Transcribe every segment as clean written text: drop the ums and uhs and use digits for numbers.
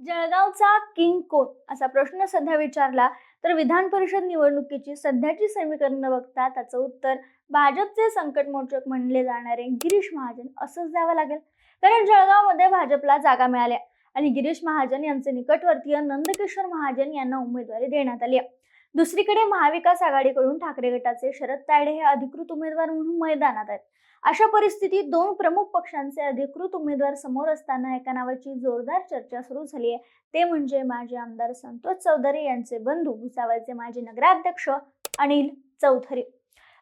जळगावचा king कोण असा प्रश्न सध्या विचारला तर विधान परिषद निवडणुकीची सध्याची समीकरणं बघता त्याचं उत्तर भाजपचे संकटमोचक म्हणले जाणारे गिरीश महाजन असंच द्यावं लागेल. कारण जळगावमध्ये भाजपला जागा मिळाल्या आणि गिरीश महाजन यांचे निकटवर्तीय नंदकिशोर महाजन यांना उमेदवारी देण्यात आली आहे. दुसरीकडे महाविकास आघाडीकडून ठाकरे गटाचे शरद तायडे हे अधिकृत उमेदवार म्हणून मैदानात आहेत. अशा परिस्थितीत दोन प्रमुख पक्षांचे अधिकृत उमेदवार समोर असताना एका नावाची जोरदार चर्चा सुरू झाली आहे. ते म्हणजे माजी आमदार संतोष चौधरी यांचे बंधू भुसावळचे माजी नगराध्यक्ष अनिल चौधरी.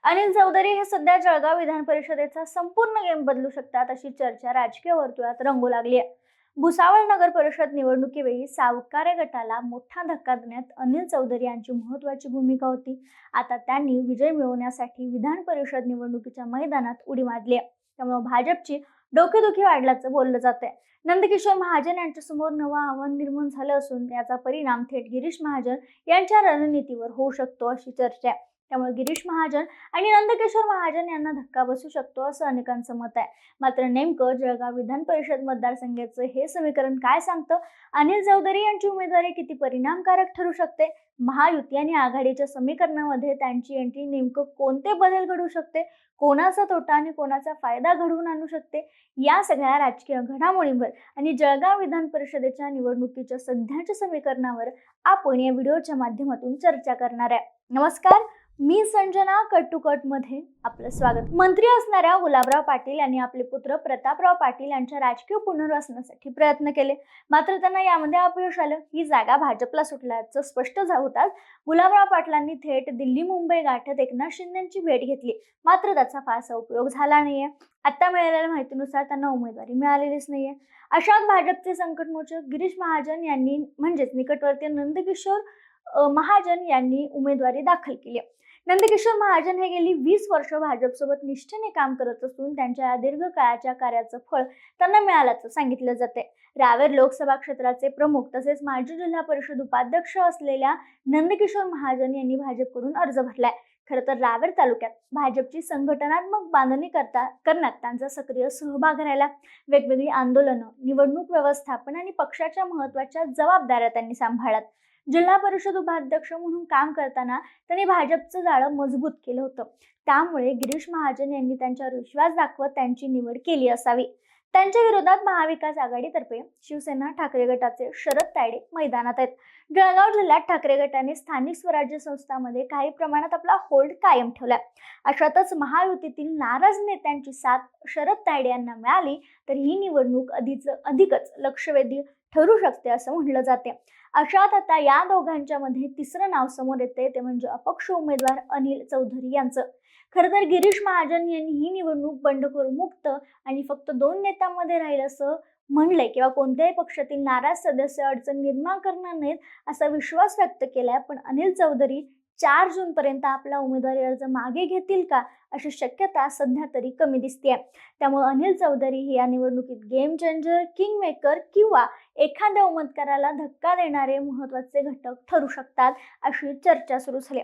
अनिल चौधरी हे सध्या जळगाव विधान परिषदेचा संपूर्ण गेम बदलू शकतात अशी चर्चा राजकीय वर्तुळात रंगू लागली आहे. भुसावळ नगर परिषद निवडणुकीवेळी सावकारे गटाला मोठा धक्का देण्यात अनिल चौधरी यांची महत्त्वाची भूमिका होती. आता त्यांनी विजय मिळवण्यासाठी विधान परिषद निवडणुकीच्या मैदानात उडी मारली आहे. त्यामुळे भाजपची डोकेदुखी वाढल्याचं बोललं जातंय. नंदकिशोर महाजन यांच्यासमोर नवं आव्हान निर्माण झालं असून याचा परिणाम थेट गिरीश महाजन यांच्या रणनीतीवर होऊ शकतो अशी चर्चा आहे. त्यामुळे गिरीश महाजन आणि नंदकिशोर महाजन यांना धक्का बसू शकतो असं अनेकांचं मत आहे. मात्र नेमकं जळगाव विधान परिषद मतदारसंघाचं हे समीकरण काय सांगतं? अनिल चौधरी यांची उमेदवारी किती परिणामकारक ठरू शकते? महायुती आणि आघाडीच्या समीकरणामध्ये त्यांची एंट्री नेमकं कोणते बदल घडवू शकते? कोणाचा तोटा आणि कोणाचा फायदा घडवून आणू शकते? या सगळ्या राजकीय घडामोडींवर आणि जळगाव विधान परिषदेच्या निवडणुकीच्या सध्याच्या समीकरणावर आपण या व्हिडिओच्या माध्यमातून चर्चा करणार आहे. नमस्कार, मी संजना. कट टू कट मध्ये आपलं स्वागत. मंत्री असणाऱ्या गुलाबराव पाटील यांनी आपले पुत्र प्रतापराव पाटील यांच्या राजकीय पुनर्वसनासाठी प्रयत्न केले, मात्र त्यांना यामध्ये अपयश आलं. ही जागा भाजपला सुटल्याचं स्पष्ट होताच गुलाबराव पाटलांनी थेट दिल्ली मुंबई गाठत एकनाथ शिंदेची भेट घेतली, मात्र त्याचा फारसा उपयोग झाला नाहीये. आता मिळालेल्या माहितीनुसार त्यांना उमेदवारी मिळालेलीच नाहीये. अशात भाजपचे संकटमोचक गिरीश महाजन यांनी म्हणजेच निकटवर्तीय नंदकिशोर महाजन यांनी उमेदवारी दाखल केली. नंदकिशोर महाजन हे गेली 20 वर्ष भाजपसोबत निष्ठेने काम करत असून त्यांच्या दीर्घ काळाच्या कार्याचं फळ त्यांना मिळाल्याचं सांगितलं जाते. रावेर लोकसभा क्षेत्राचे प्रमुख तसेच माजी जिल्हा परिषद उपाध्यक्ष असलेल्या नंदकिशोर महाजन यांनी भाजपकडून अर्ज भरलाय. खरं तर रावेर तालुक्यात भाजपची संघटनात्मक बांधणी करण्यात त्यांचा सक्रिय सहभाग राहिला. वेगवेगळी आंदोलनं, निवडणूक व्यवस्थापन आणि पक्षाच्या महत्त्वाच्या जबाबदाऱ्या त्यांनी सांभाळल्यात. जिल्हा परिषद उपाध्यक्ष म्हणून काम करताना त्यांनी भाजपचं जाळं मजबूत केलं होतं. त्यामुळे गिरीश महाजन यांनी त्यांच्यावर विश्वास दाखवत त्यांची निवड केली असावी. त्यांच्या विरोधात महाविकास आघाडीतर्फे शिवसेना ठाकरे गटाचे शरद तायडे मैदानात आहेत. जळगाव जिल्ह्यात ठाकरे गटाने स्थानिक स्वराज्य संस्थांमध्ये काही प्रमाणात आपला होल्ड कायम ठेवला. अशातच महायुतीतील नाराज नेत्यांची साथ शरद तायडे यांना मिळाली तर ही निवडणूक अधिकच लक्षवेधी ठरू शकते असं म्हटलं जाते. अशात आता या दोघांच्या मध्ये तिसरं नाव समोर येते, ते म्हणजे अपक्ष उमेदवार अनिल चौधरी यांचं. खरं तर गिरीश महाजन यांनी ही निवडणूक बंडखोर मुक्त आणि फक्त 2 नेत्यांमध्ये राहील असं म्हणलंय किंवा कोणत्याही पक्षातील नाराज सदस्य अडचण निर्माण करणार नाहीत असा विश्वास व्यक्त केलाय. पण अनिल चौधरी 4 जून पर्यंत आपला उमेदवारी अर्ज मागे घेतील का अशी शक्यता सध्या तरी कमी दिसते. त्यामुळे अनिल चौधरी हे या निवडणुकीत गेम चेंजर, किंग मेकर किंवा एखाद्या उमेदवाराला धक्का देणारे महत्त्वाचे घटक ठरू शकतात अशी चर्चा सुरू झाली.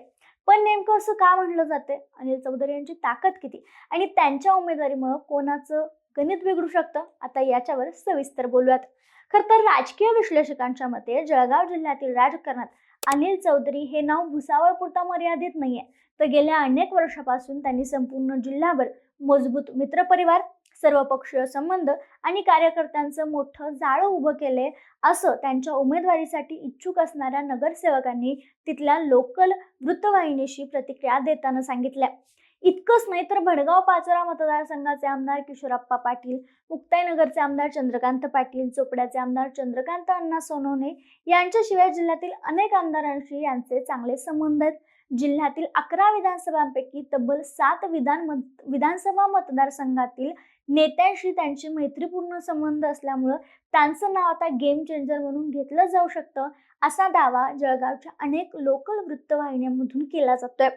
पण नेमकं असं का म्हटलं जाते? अनिल चौधरी यांची ताकद किती आणि त्यांच्या उमेदवारीमुळे कोणाचं गणित बिघडू शकतं? आता याच्यावर सविस्तर बोलूयात. खरं तर राजकीय विश्लेषकांच्या मते जळगाव जिल्ह्यातील राजकारणात अनिल चौधरी हे नाव भुसावळपुरता मर्यादित नाहीये, तर गेल्या अनेक वर्षापासून त्यांनी संपूर्ण जिल्हाभर मजबूत मित्रपरिवार, सर्वपक्षीय संबंध आणि कार्यकर्त्यांचं मोठं जाळं उभं केलंय असं त्यांच्या उमेदवारीसाठी इच्छुक असणाऱ्या नगरसेवकांनी तिथल्या लोकल वृत्तवाहिनीशी प्रतिक्रिया देताना सांगितल्या. इतकंच नाही तर भडगाव पाचोरा मतदारसंघाचे आमदार किशोरप्पा पाटील, मुक्ताईनगरचे आमदार चंद्रकांत पाटील, चोपड्याचे आमदार चंद्रकांत अण्णा सोनवणे यांच्याशिवाय जिल्ह्यातील अनेक आमदारांशी यांचे चांगले संबंध आहेत. जिल्ह्यातील 11 विधानसभांपैकी तब्बल 7 विधानसभा मतदारसंघातील नेत्यांशी त्यांचे मैत्रीपूर्ण संबंध असल्यामुळं त्यांचं नाव आता गेम चेंजर म्हणून घेतलं जाऊ शकतं असा दावा जळगावच्या अनेक लोकल वृत्तवाहिन्यांमधून केला जातोय.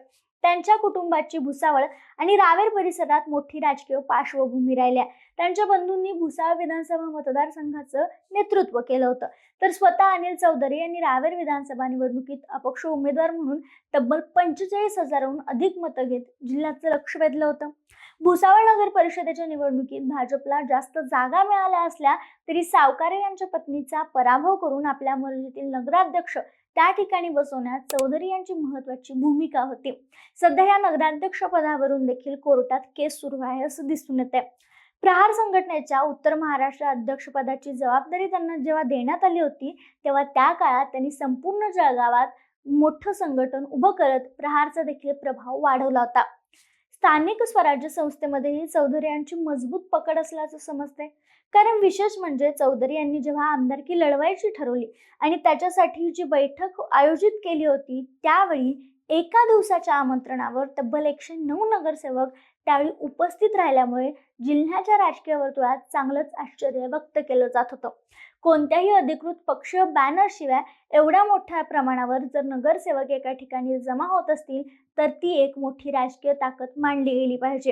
त्यांच्या कुटुंबाची भुसावळ आणि रावेर परिसरात मोठी राजकीय पार्श्वभूमी राहिल्या. त्यांच्या बंधूंनी भुसावळ विधानसभा मतदारसंघाचं नेतृत्व केलं होतं, तर स्वतः अनिल चौधरी यांनी रावेर विधानसभा निवडणुकीत अपक्ष उमेदवार म्हणून तब्बल 45,000हून अधिक मतं घेत जिल्ह्याचं लक्ष वेधलं होतं. भुसावळ नगर परिषदेच्या निवडणुकीत भाजपला जास्त जागा मिळाल्या असल्या तरी सावकारे यांच्या पत्नीचा पराभव करून आपल्या मर्जीतील नगराध्यक्ष त्या ठिकाणी बसवण्यात चौधरी यांची महत्वाची भूमिका होती. सध्या या नगराध्यक्ष पदावरून देखील कोर्टात केस सुरू आहे असं दिसून येते. प्रहार संघटनेच्या उत्तर महाराष्ट्र अध्यक्षपदाची जबाबदारी त्यांना जेव्हा देण्यात आली होती तेव्हा त्या काळात त्यांनी संपूर्ण जळगावात मोठं संघटन उभं करत प्रहारचा देखील प्रभाव वाढवला होता. स्थानिक स्वराज्य संस्थेमध्येही चौधरी यांची मजबूत पकड असल्याचं समजते. कारण विशेष म्हणजे चौधरी यांनी जेव्हा आमदारकी लढवायची ठरवली आणि त्याच्यासाठी जी बैठक आयोजित केली होती त्यावेळी एका दिवसाच्या आमंत्रणावर तब्बल 109 नगरसेवक त्यावेळी उपस्थित राहिल्यामुळे जिल्ह्याच्या राजकीय वर्तुळात चांगलंच आश्चर्य व्यक्त केलं जात होतं. कोणत्याही अधिकृत पक्ष बॅनर शिवाय एवढ्या मोठ्या प्रमाणावर जर नगरसेवक एका ठिकाणी जमा होत असतील तर ती एक मोठी राजकीय ताकद मानली गेली पाहिजे.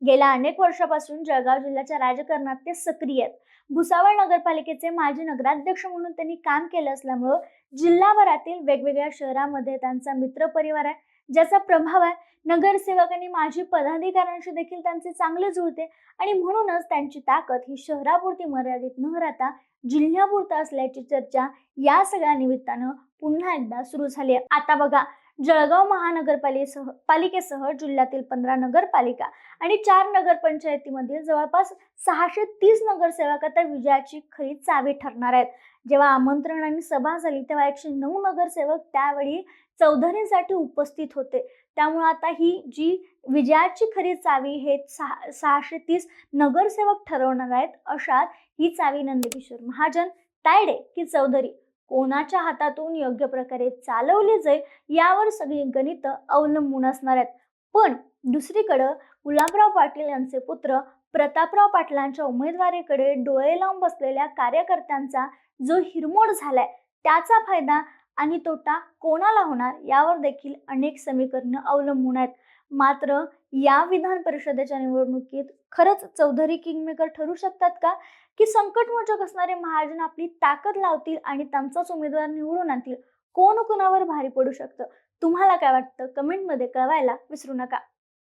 गेल्या अनेक वर्षापासून जळगाव जिल्ह्याच्या राजकारणात ते सक्रिय आहेत. भुसावळ नगरपालिकेचे माजी नगराध्यक्ष म्हणून त्यांनी काम केलं असल्यामुळं जिल्हाभरातील वेगवेगळ्या शहरांमध्ये त्यांचा मित्रपरिवार आहे, ज्याचा प्रभाव आहे. नगरसेवक आणि माजी पदाधिकाऱ्यांशी देखील त्यांचे चांगले जुळते आणि म्हणूनच त्यांची ताकद ही शहरापुरती मर्यादित न राहता जिल्ह्यापुरता असल्याची चर्चा या सगळ्या निमित्तानं पुन्हा एकदा सुरू झाली आहे. आता बघा, जळगाव महानगरपालिकेसह जिल्ह्यातील 15 नगरपालिका आणि 4 नगरपंचायतीमधील जवळपास 630 नगरसेवक आता विजयाची खरी चावी ठरणार आहेत. जेव्हा आमंत्रण आणि सभा झाली तेव्हा 109 नगरसेवक त्यावेळी चौधरींसाठी उपस्थित होते. त्यामुळे आता ही जी विजयाची खरी चावी हे 630 नगरसेवक ठरवणार आहेत. अशात ही चावी नंदकिशोर महाजन, तायडे की चौधरी कोणाच्या हातातून योग्य प्रकारे चालवली जाईल यावर सगळी गणितं अवलंबून असणार आहेत. पण दुसरीकडे गुलाबराव पाटील यांचे पुत्र प्रतापराव पाटलांच्या उमेदवारीकडे डोळे लावून बसलेल्या कार्यकर्त्यांचा जो हिरमोड झालाय त्याचा फायदा आणि तोटा कोणाला होणार यावर देखील अनेक समीकरणं अवलंबून आहेत. मात्र या विधान परिषदेच्या निवडणुकीत खरंच चौधरी किंगमेकर ठरू शकतात का, की संकटमोचक असणारे महाजन आपली ताकद लावतील आणि त्यांचाच उमेदवार निवडून आणतील? कोण कोणावर भारी पडू शकतं? तुम्हाला काय वाटतं? कमेंटमध्ये कळवायला विसरू नका.